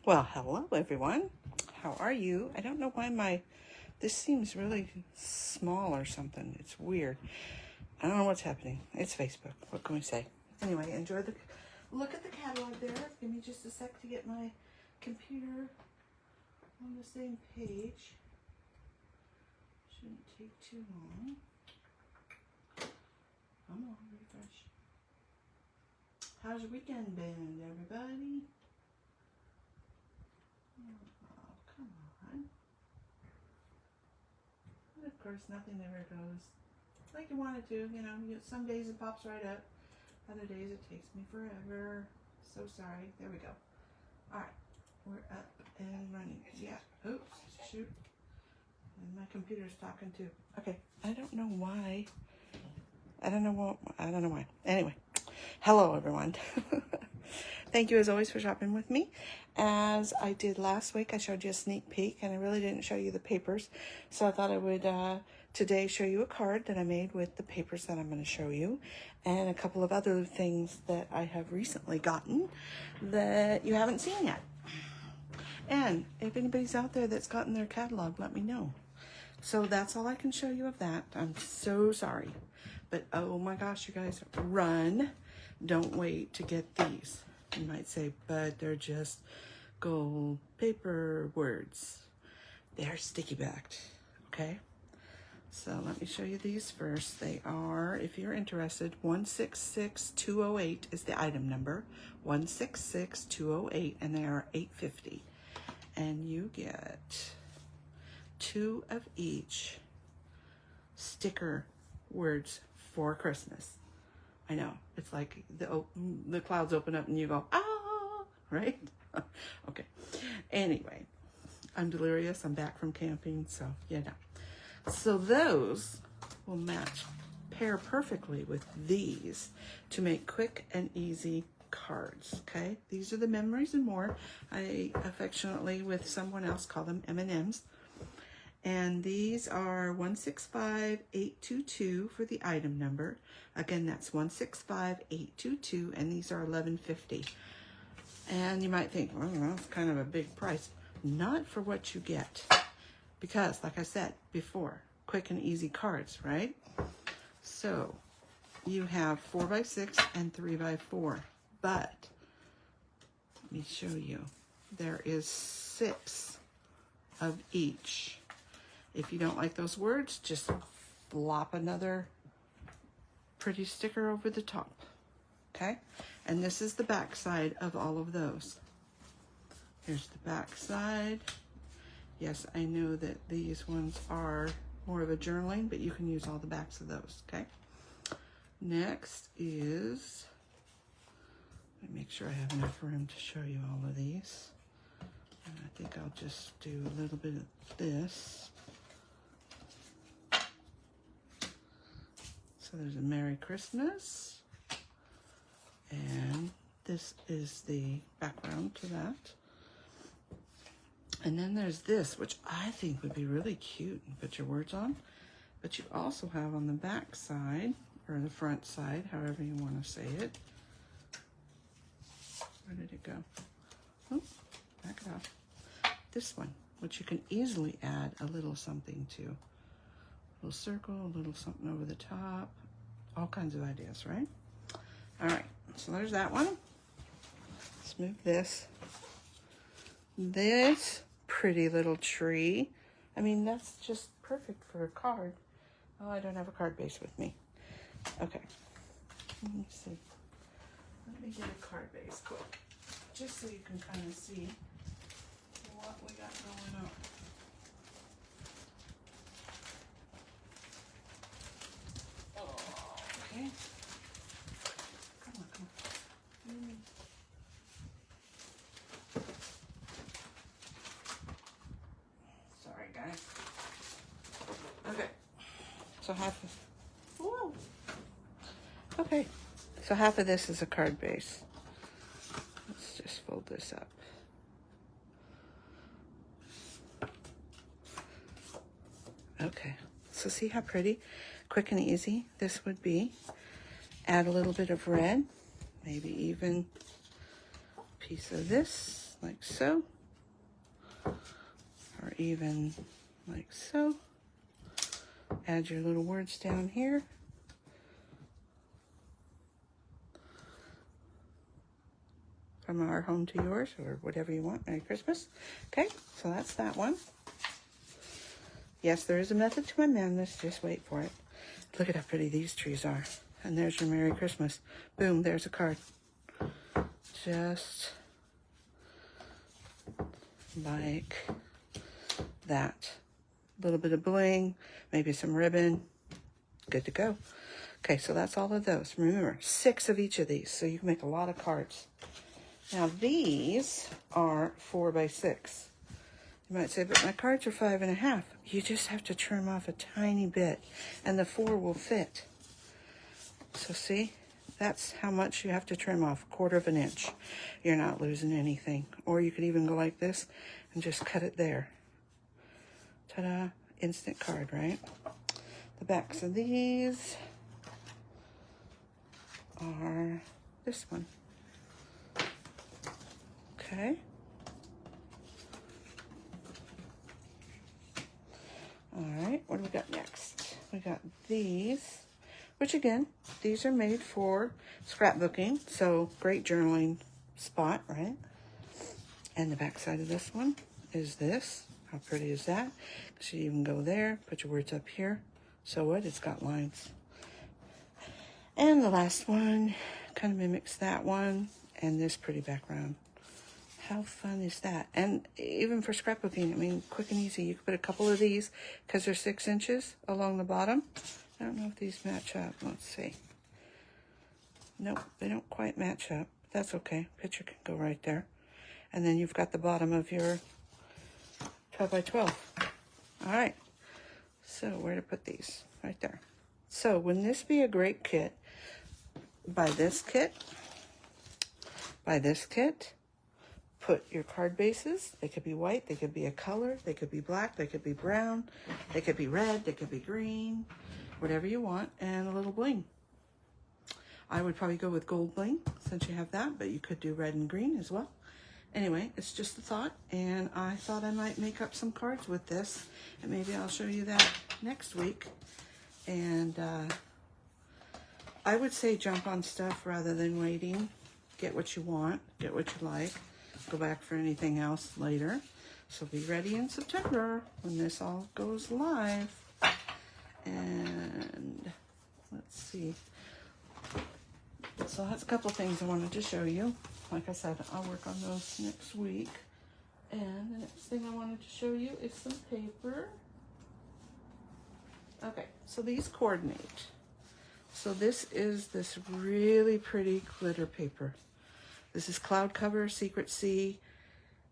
Well, hello everyone. How are you? I don't know why this seems really small or something. It's weird. I don't know what's happening. It's Facebook. What can we say? Anyway, enjoy the look at the catalog there. Give me just a sec to get my computer on the same page. Shouldn't take too long. Come on, refresh. How's your weekend been, everybody? Oh, come on. And of course, nothing ever goes like you want it to. You know, some days it pops right up. Other days it takes me forever. So sorry. There we go. All right. We're up and running. Yeah. Oops. Shoot. And my computer's talking too. Okay. I don't know why. I don't know why. Anyway. Hello, everyone. Thank you, as always, for shopping with me. As I did last week, I showed you a sneak peek, and I really didn't show you the papers. So I thought I would today show you a card that I made with the papers that I'm going to show you, and a couple of other things that I have recently gotten that you haven't seen yet. And if anybody's out there that's gotten their catalog, let me know. So that's all I can show you of that. I'm so sorry. But oh my gosh, you guys, run. Don't wait to get these. You might say, but they're just gold paper words. They're sticky backed, okay? So let me show you these first. They are, if you're interested, 166208 is the item number. 166208, and they are $8.50. And you get 2 of each sticker words for Christmas. I know, it's like the clouds open up and you go, ah, right? Okay. Anyway, I'm delirious. I'm back from camping, so yeah. So those will pair perfectly with these to make quick and easy cards, okay? These are the Memories and More. I affectionately, with someone else, call them M&Ms. And these are 165822 for the item number. Again, that's 165822, and these are $11.50. And you might think, well, that's kind of a big price. Not for what you get. Because, like I said before, quick and easy cards, right? So, you have 4x6 and 3x4. But, let me show you. There is 6 of each. If you don't like those words, just flop another pretty sticker over the top, okay? And this is the back side of all of those. Here's the back side. Yes, I know that these ones are more of a journaling, but you can use all the backs of those, okay? Next is, let me make sure I have enough room to show you all of these. And I think I'll just do a little bit of this. So there's a Merry Christmas, and this is the background to that. And then there's this, which I think would be really cute and put your words on. But you also have on the back side, or the front side, however you want to say it. Where did it go? Oh, back it off. This one, which you can easily add a little something to. A little circle, a little something over the top, all kinds of ideas, right? All right, so there's that one. Let's move this. This pretty little tree. I mean, that's just perfect for a card. Oh, I don't have a card base with me. Okay, let me see. Let me get a card base quick, just so you can kind of see what we got going on. Okay. Come on. Sorry, guys. Okay. So half of this is a card base. Let's just fold this up. Okay. So see how pretty, quick and easy this would be. Add a little bit of red, maybe even a piece of this, like so. even like so. Add your little words down here. From our home to yours, or whatever you want. Merry Christmas. Okay, so that's that one. Yes, there is a method to my madness. Just wait for it. Look at how pretty these trees are. And there's your Merry Christmas. Boom, there's a card. Just like that. A little bit of bling, maybe some ribbon. Good to go. Okay, so that's all of those. Remember, 6 of each of these, so you can make a lot of cards. Now these are 4 by 6. You might say, but my cards are 5.5. You just have to trim off a tiny bit, and the 4 will fit. So see, that's how much you have to trim off, 1/4 inch. You're not losing anything. Or you could even go like this and just cut it there. Ta-da, instant card, right? The backs of these are this one. Okay. All right, what do we got next? We got these, which again, these are made for scrapbooking, so great journaling spot, right? And the back side of this one is this. How pretty is that? So you can go there, put your words up here. So what? It's got lines. And the last one kind of mimics that one and this pretty background. How fun is that? And even for scrapbooking, I mean, quick and easy. You can put a couple of these because they're 6 inches along the bottom. I don't know if these match up. Let's see. Nope, they don't quite match up. That's okay. Picture can go right there. And then you've got the bottom of your 12 by 12. All right. So where to put these? Right there. So wouldn't this be a great kit? Buy this kit. Buy this kit. Put your card bases. They could be white, they could be a color, they could be black, they could be brown, they could be red, they could be green, whatever you want, and a little bling. I would probably go with gold bling since you have that, but you could do red and green as well. Anyway, it's just a thought, and I thought I might make up some cards with this, and maybe I'll show you that next week. And I would say jump on stuff rather than waiting. Get what you want, get what you like. Go back for anything else later. So be ready in September when this all goes live. And let's see. So that's a couple of things I wanted to show you. Like I said, I'll work on those next week. And the next thing I wanted to show you is some paper. Okay, so these coordinate. So this is this really pretty glitter paper. This is Cloud Cover, Secret Sea,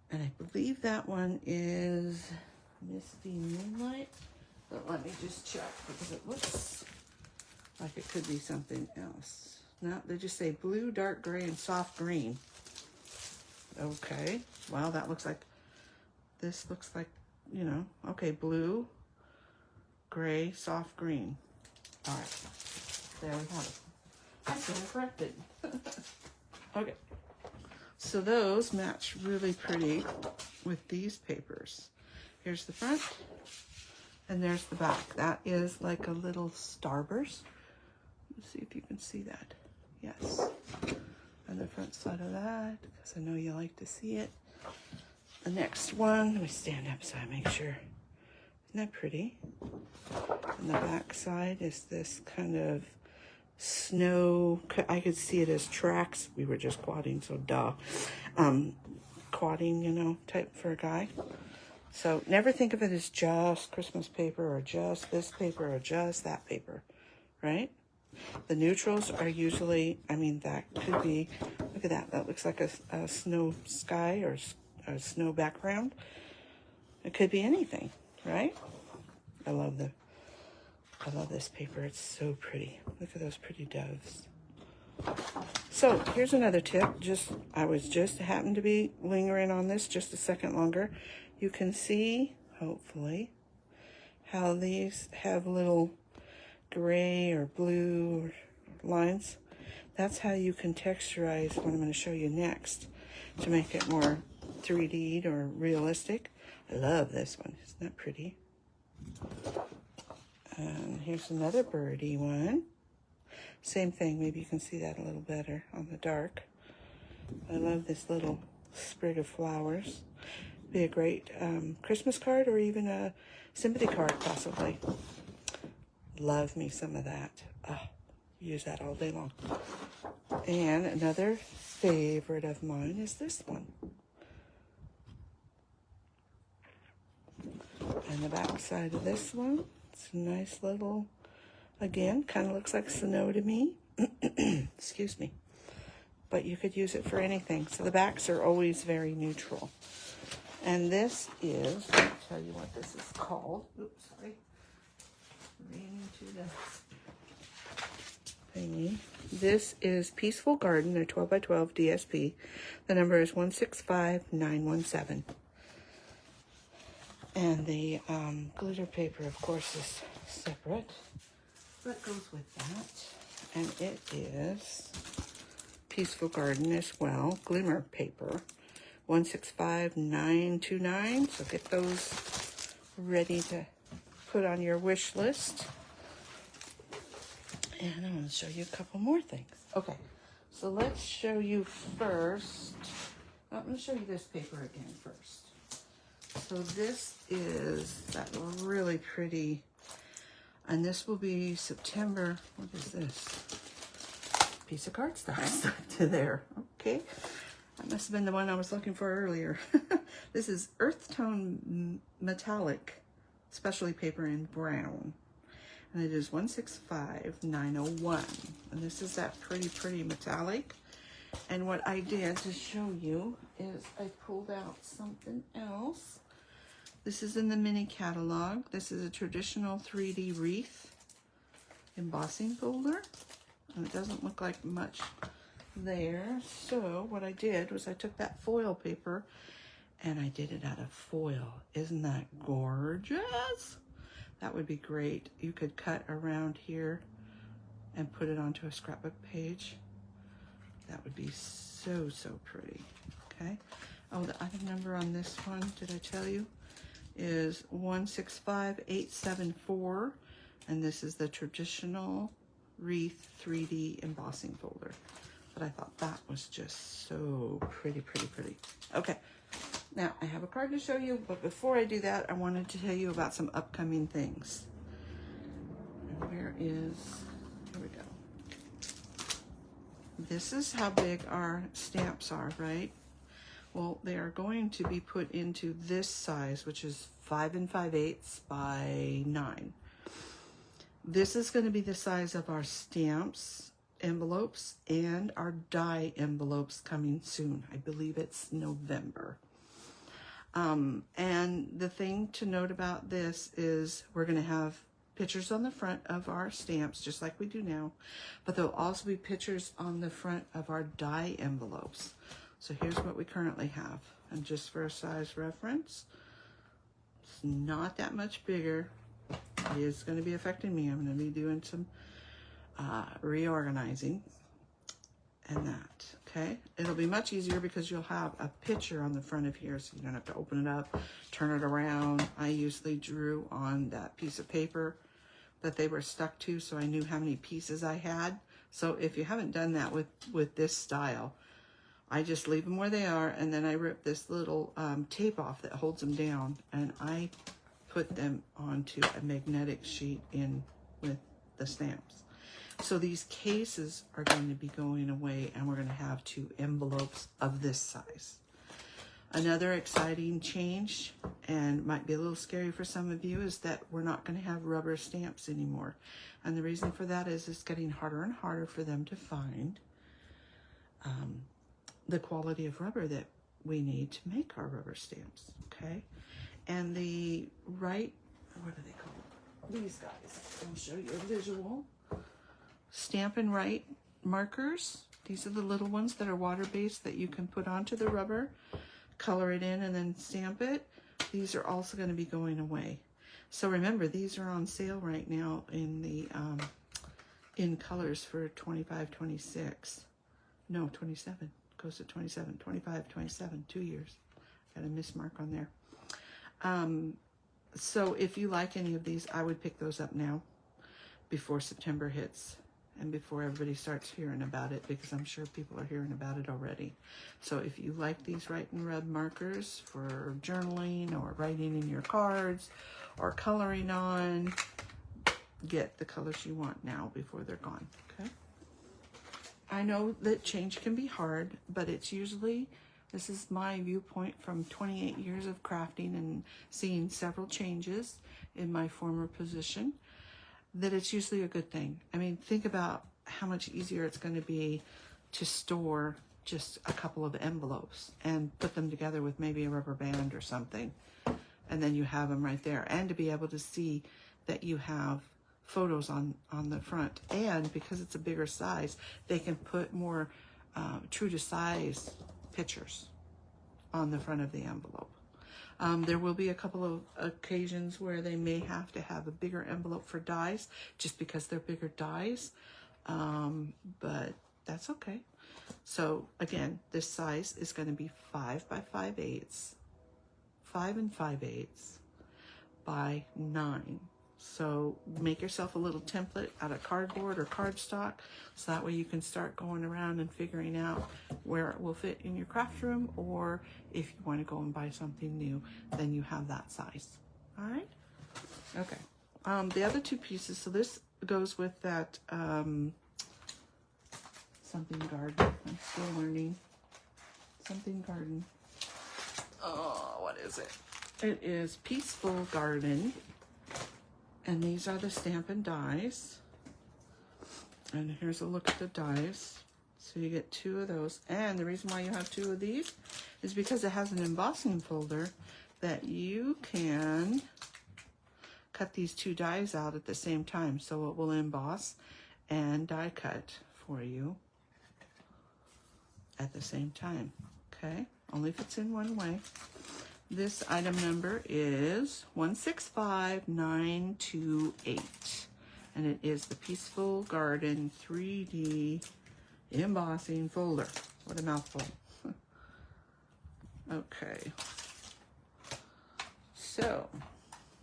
and I believe that one is Misty Moonlight, but let me just check because it looks like it could be something else. No, they just say blue, dark gray, and soft green. Okay, well, that looks like, this looks like, you know, okay, blue, gray, soft green. All right, there we have it. I stand corrected. Okay. So those match really pretty with these papers. Here's the front, and there's the back. That is like a little starburst. Let's see if you can see that. Yes. And the front side of that, because I know you like to see it. The next one, let me stand up so I make sure. Isn't that pretty? And the back side is this kind of snow, I could see it as tracks. We were just quadding, so duh. Quadding, you know, type for a guy. So never think of it as just Christmas paper or just this paper or just that paper, right? The neutrals are usually, I mean, that could be, look at that. That looks like a snow sky or a snow background. It could be anything, right? I love this paper. It's so pretty. Look at those pretty doves. So here's another tip. I was just happened to be lingering on this just a second longer. You can see, hopefully, how these have little gray or blue lines. That's how you can texturize what I'm going to show you next to make it more 3D'd or realistic. I love this one. Isn't that pretty? And here's another birdie one. Same thing. Maybe you can see that a little better on the dark. I love this little sprig of flowers. Be a great Christmas card or even a sympathy card, possibly. Love me some of that. Use that all day long. And another favorite of mine is this one. And the back side of this one, it's a nice little, again, kind of looks like snow to me. Excuse me. But you could use it for anything. So the backs are always very neutral. And this is, let me tell you what this is called. Oops, sorry. Ran into the thingy. This is Peaceful Garden. They're 12 by 12 DSP. The number is 165917. And the glitter paper, of course, is separate. What goes with that? And it is Peaceful Garden as well. Glimmer paper. 165929. So get those ready to put on your wish list. And I'm going to show you a couple more things. Okay, so let's show you first. I'm going to show you this paper again first. So this is that really pretty, and this will be September. What is this? Piece of cardstock stuck to there. Okay, that must have been the one I was looking for earlier. This is Earth Tone Metallic Specialty Paper in brown. And it is 165901. And this is that pretty metallic. And what I did to show you is I pulled out something else. This is in the mini catalog. This is a traditional 3D wreath embossing folder. And it doesn't look like much there. So what I did was I took that foil paper and I did it out of foil. Isn't that gorgeous? That would be great. You could cut around here and put it onto a scrapbook page. That would be so pretty. Okay. Oh, the item number on this one, did I tell you, is 165874. And this is the traditional wreath 3D embossing folder. But I thought that was just so pretty. Okay. Now, I have a card to show you, but before I do that, I wanted to tell you about some upcoming things. And here we go. This is how big our stamps are, right? Well, they are going to be put into this size, which is 5 5/8 by 9. This is going to be the size of our stamps, envelopes, and our die envelopes coming soon. I believe it's November. And the thing to note about this is we're going to have pictures on the front of our stamps, just like we do now, but there'll also be pictures on the front of our die envelopes. So here's what we currently have. And just for a size reference, it's not that much bigger. It is going to be affecting me. I'm going to be doing some reorganizing and that. Okay, it'll be much easier because you'll have a picture on the front of here, so you don't have to open it up, turn it around. I usually drew on that piece of paper that they were stuck to, so I knew how many pieces I had. So if you haven't done that with this style, I just leave them where they are, and then I rip this little tape off that holds them down, and I put them onto a magnetic sheet in with the stamps. So these cases are going to be going away, and we're going to have 2 envelopes of this size. Another exciting change, and might be a little scary for some of you, is that we're not going to have rubber stamps anymore. And the reason for that is it's getting harder and harder for them to find the quality of rubber that we need to make our rubber stamps, okay? And the what are they called? These guys. I'll show you a visual. Stampin' Write markers. These are the little ones that are water-based that you can put onto the rubber, color it in, and then stamp it. These are also going to be going away. So remember, these are on sale right now in the in colors for 25, 26. No, 27. Goes to 27, 25, 27, 2 years. Got a miss mark on there. So if you like any of these, I would pick those up now before September hits and before everybody starts hearing about it, because I'm sure people are hearing about it already. So if you like these write and rub markers for journaling or writing in your cards or coloring on, get the colors you want now before they're gone, okay? I know that change can be hard, but it's usually, this is my viewpoint from 28 years of crafting and seeing several changes in my former position, that it's usually a good thing. I mean, think about how much easier it's going to be to store just a couple of envelopes and put them together with maybe a rubber band or something, and then you have them right there, and to be able to see that you have photos on the front. And because it's a bigger size, they can put more true to size pictures on the front of the envelope. There will be a couple of occasions where they may have to have a bigger envelope for dies, just because they're bigger dies, but that's okay. So again, this size is going to be 5 by 5/8, 5 and 5/8 by 9. So make yourself a little template out of cardboard or cardstock, so that way you can start going around and figuring out where it will fit in your craft room, or if you want to go and buy something new, then you have that size. All right? Okay. The other two pieces, so this goes with that something garden. I'm still learning. Something garden. Oh, what is it? It is Peaceful Garden. And these are the Stampin' dies. And here's a look at the dies. So you get 2 of those. And the reason why you have 2 of these is because it has an embossing folder that you can cut these 2 dies out at the same time. So it will emboss and die cut for you at the same time. Okay? Only if it's in one way. This item number is 165928, and it is the Peaceful Garden 3D embossing folder. What a mouthful. Okay. So,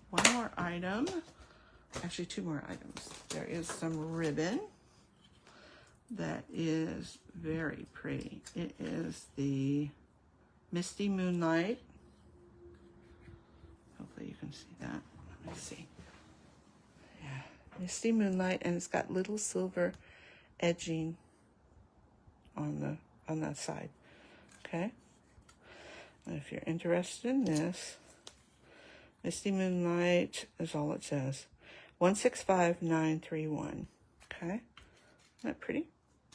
one more item. Actually, 2 more items. There is some ribbon that is very pretty. It is the Misty Moonlight. Hopefully you can see that. Let me see. Yeah, Misty Moonlight, and it's got little silver edging on that side. Okay. And if you're interested in this, Misty Moonlight is all it says. 165931. Okay. Isn't that pretty?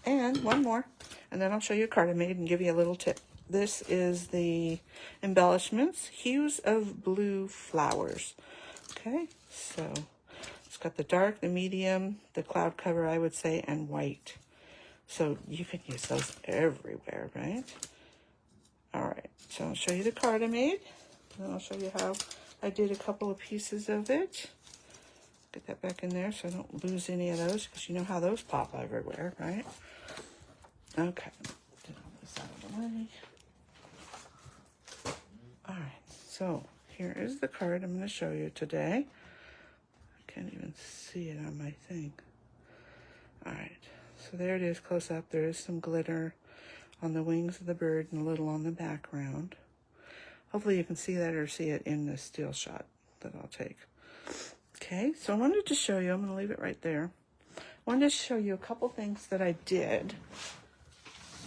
And one more, and then I'll show you a card I made and give you a little tip. This is the embellishments, Hues of Blue Flowers. Okay, so it's got the dark, the medium, the cloud cover, I would say, and white. So you can use those everywhere, right? All right, so I'll show you the card I made. And I'll show you how I did a couple of pieces of it. Get that back in there so I don't lose any of those, because you know how those pop everywhere, right? Okay, get all this out of the way. All right, so here is the card I'm going to show you today. I can't even see it on my thing. All right, so there it is close up. There is some glitter on the wings of the bird and a little on the background. Hopefully you can see that, or see it in the still shot that I'll take. Okay, so I wanted to show you, I'm going to leave it right there. I wanted to show you a couple things that I did.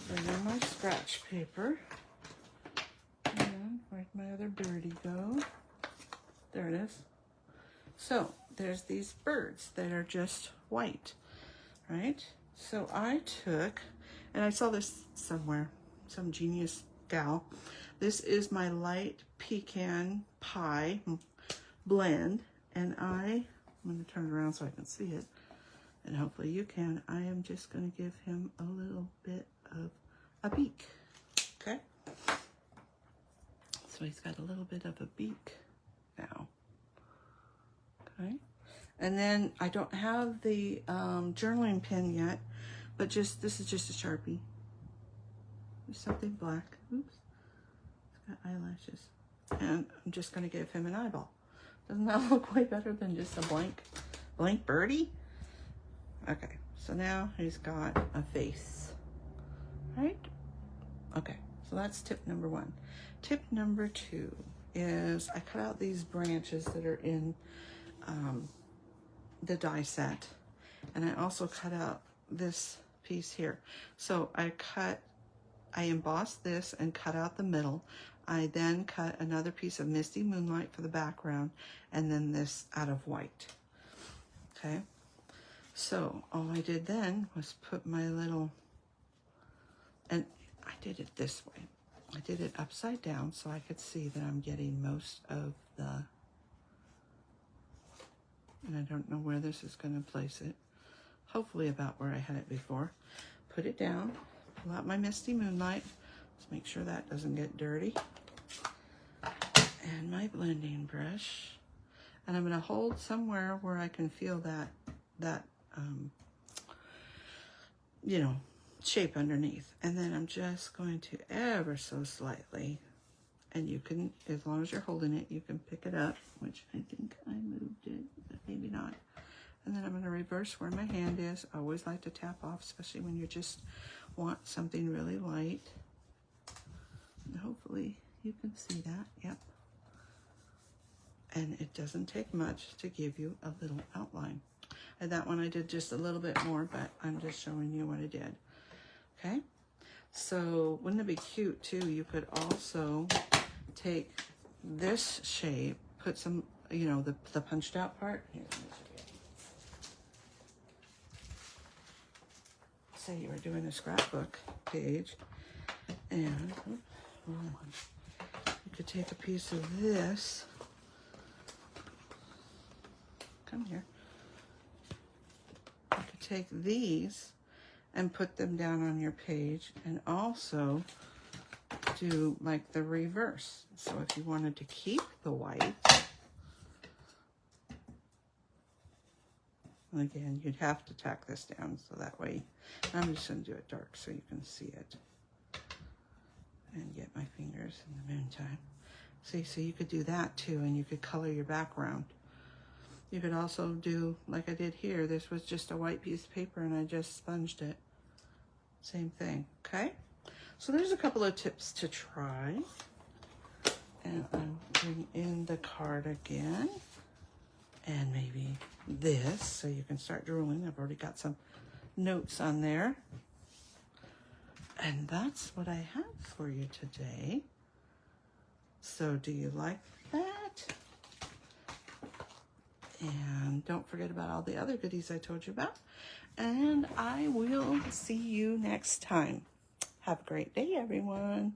Bring in my scratch paper. And where'd my other birdie go? There it is. So there's these birds that are just white, right? So I took, and I saw this somewhere, some genius gal. This is my light pecan pie blend, and I'm going to turn it around so I can see it, and hopefully you can. I am just going to give him a little bit of a beak, okay? So he's got a little bit of a beak now, okay? And then I don't have the journaling pen yet, but this is just a Sharpie. There's something black. Oops. It's got eyelashes. And I'm just going to give him an eyeball. Doesn't that look way better than just a blank birdie? Okay, so now he's got a face, right? Okay, so that's tip number 1. Tip number 2 is I cut out these branches that are in the die set, and I also cut out this piece here. So I embossed this and cut out the middle. I then cut another piece of Misty Moonlight for the background, and then this out of white. Okay, so all I did then was put my little, and I did it this way. I did it upside down so I could see that I'm getting most of the, and I don't know where this is going to place it. Hopefully about where I had it before. Put it down, pull out my Misty Moonlight. Let's make sure that doesn't get dirty. And my blending brush. And I'm going to hold somewhere where I can feel that you know, shape underneath. And then I'm just going to ever so slightly, and you can, as long as you're holding it, you can pick it up, which I think I moved it, but maybe not. And then I'm going to reverse where my hand is. I always like to tap off, especially when you just want something really light. And hopefully you can see that. Yep. And it doesn't take much to give you a little outline. And that one I did just a little bit more, but I'm just showing you what I did. Okay, so wouldn't it be cute too? You could also take this shape, put some, you know, the punched out part. Here, let me show you. Say you were doing a scrapbook page, and you could take a piece of this. Come here. You could take these and put them down on your page, and also do like the reverse. So if you wanted to keep the white, again, you'd have to tack this down so that way, I'm just going to do it dark so you can see it and get my fingers in the meantime. See, so you could do that too, and you could color your background. You could also do like I did here. This was just a white piece of paper and I just sponged it. Same thing, okay? So there's a couple of tips to try. And I'll bring in the card again. And maybe this, so you can start drooling. I've already got some notes on there. And that's what I have for you today. So do you like that? And don't forget about all the other goodies I told you about. And I will see you next time. Have a great day, everyone.